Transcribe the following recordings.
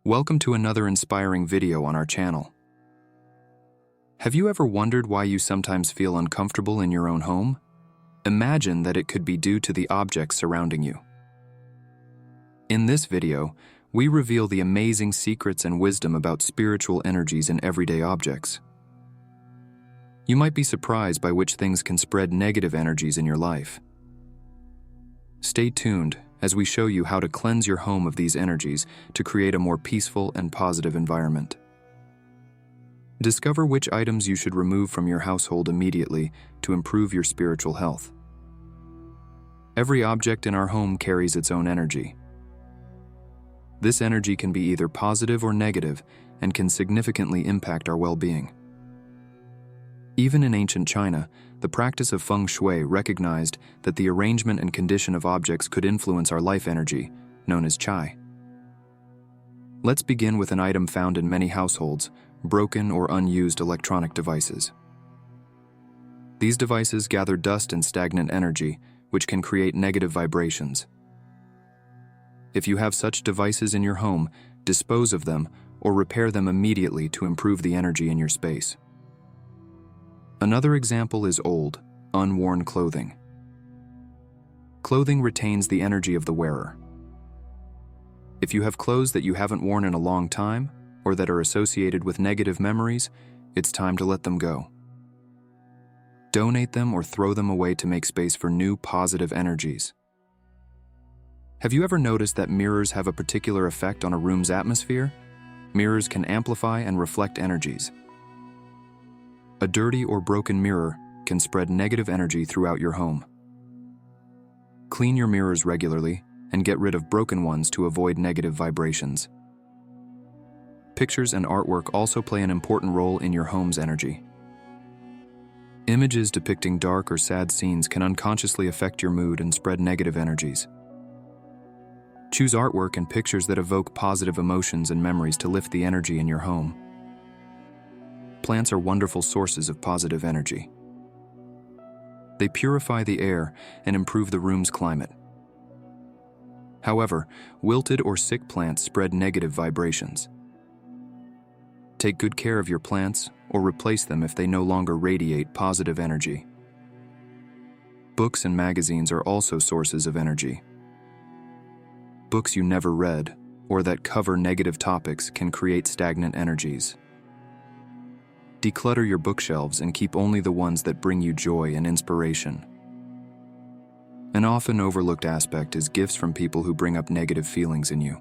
Welcome to another inspiring video on our channel. Have you ever wondered why you sometimes feel uncomfortable in your own home? Imagine that it could be due to the objects surrounding you. In this video, we reveal the amazing secrets and wisdom about spiritual energies in everyday objects. You might be surprised by which things can spread negative energies in your life. Stay tuned as we show you how to cleanse your home of these energies to create a more peaceful and positive environment. Discover which items you should remove from your household immediately to improve your spiritual health. Every object in our home carries its own energy. This energy can be either positive or negative and can significantly impact our well-being. Even in ancient China, the practice of feng shui recognized that the arrangement and condition of objects could influence our life energy, known as qi. Let's begin with an item found in many households: broken or unused electronic devices. These devices gather dust and stagnant energy, which can create negative vibrations. If you have such devices in your home, dispose of them or repair them immediately to improve the energy in your space. Another example is old, unworn clothing. Clothing retains the energy of the wearer. If you have clothes that you haven't worn in a long time, or that are associated with negative memories, it's time to let them go. Donate them or throw them away to make space for new positive energies. Have you ever noticed that mirrors have a particular effect on a room's atmosphere? Mirrors can amplify and reflect energies. A dirty or broken mirror can spread negative energy throughout your home. Clean your mirrors regularly and get rid of broken ones to avoid negative vibrations. Pictures and artwork also play an important role in your home's energy. Images depicting dark or sad scenes can unconsciously affect your mood and spread negative energies. Choose artwork and pictures that evoke positive emotions and memories to lift the energy in your home. Plants are wonderful sources of positive energy. They purify the air and improve the room's climate. However, wilted or sick plants spread negative vibrations. Take good care of your plants or replace them if they no longer radiate positive energy. Books and magazines are also sources of energy. Books you never read or that cover negative topics can create stagnant energies. Declutter your bookshelves and keep only the ones that bring you joy and inspiration. An often overlooked aspect is gifts from people who bring up negative feelings in you.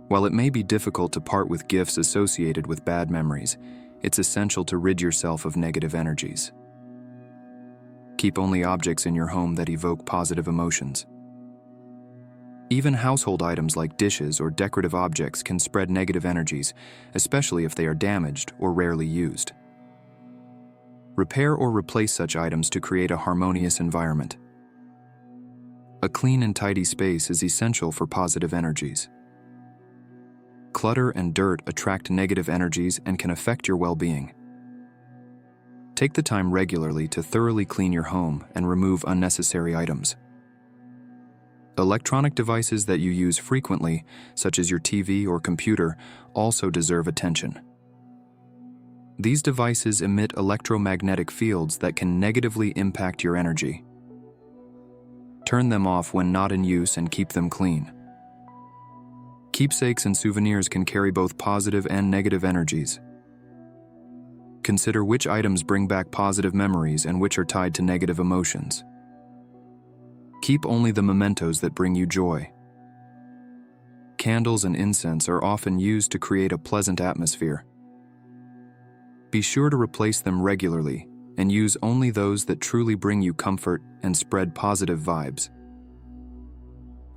While it may be difficult to part with gifts associated with bad memories, it's essential to rid yourself of negative energies. Keep only objects in your home that evoke positive emotions. Even household items like dishes or decorative objects can spread negative energies, especially if they are damaged or rarely used. Repair or replace such items to create a harmonious environment. A clean and tidy space is essential for positive energies. Clutter and dirt attract negative energies and can affect your well-being. Take the time regularly to thoroughly clean your home and remove unnecessary items. Electronic devices that you use frequently, such as your TV or computer, also deserve attention. These devices emit electromagnetic fields that can negatively impact your energy. Turn them off when not in use and keep them clean. Keepsakes and souvenirs can carry both positive and negative energies. Consider which items bring back positive memories and which are tied to negative emotions. Keep only the mementos that bring you joy. Candles and incense are often used to create a pleasant atmosphere. Be sure to replace them regularly and use only those that truly bring you comfort and spread positive vibes.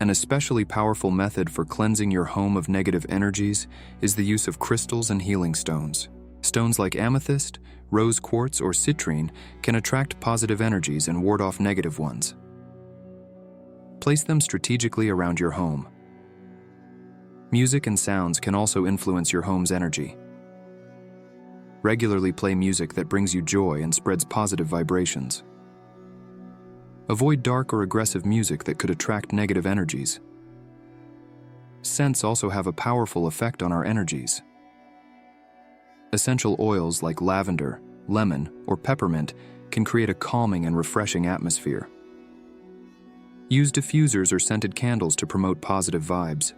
An especially powerful method for cleansing your home of negative energies is the use of crystals and healing stones. Stones like amethyst, rose quartz, or citrine can attract positive energies and ward off negative ones. Place them strategically around your home. Music and sounds can also influence your home's energy. Regularly play music that brings you joy and spreads positive vibrations. Avoid dark or aggressive music that could attract negative energies. Scents also have a powerful effect on our energies. Essential oils like lavender, lemon, or peppermint can create a calming and refreshing atmosphere. Use diffusers or scented candles to promote positive vibes.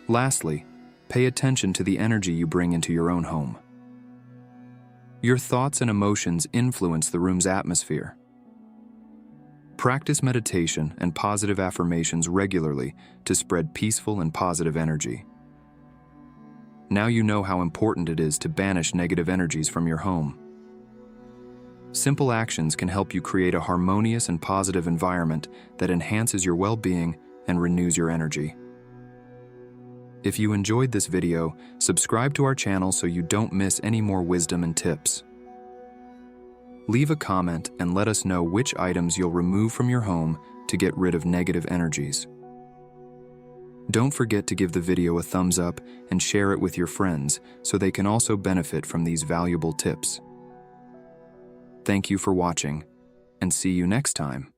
Lastly, pay attention to the energy you bring into your own home. Your thoughts and emotions influence the room's atmosphere. Practice meditation and positive affirmations regularly to spread peaceful and positive energy. Now you know how important it is to banish negative energies from your home. Simple actions can help you create a harmonious and positive environment that enhances your well-being and renews your energy. If you enjoyed this video, subscribe to our channel so you don't miss any more wisdom and tips. Leave a comment and let us know which items you'll remove from your home to get rid of negative energies. Don't forget to give the video a thumbs up and share it with your friends so they can also benefit from these valuable tips. Thank you for watching, and see you next time.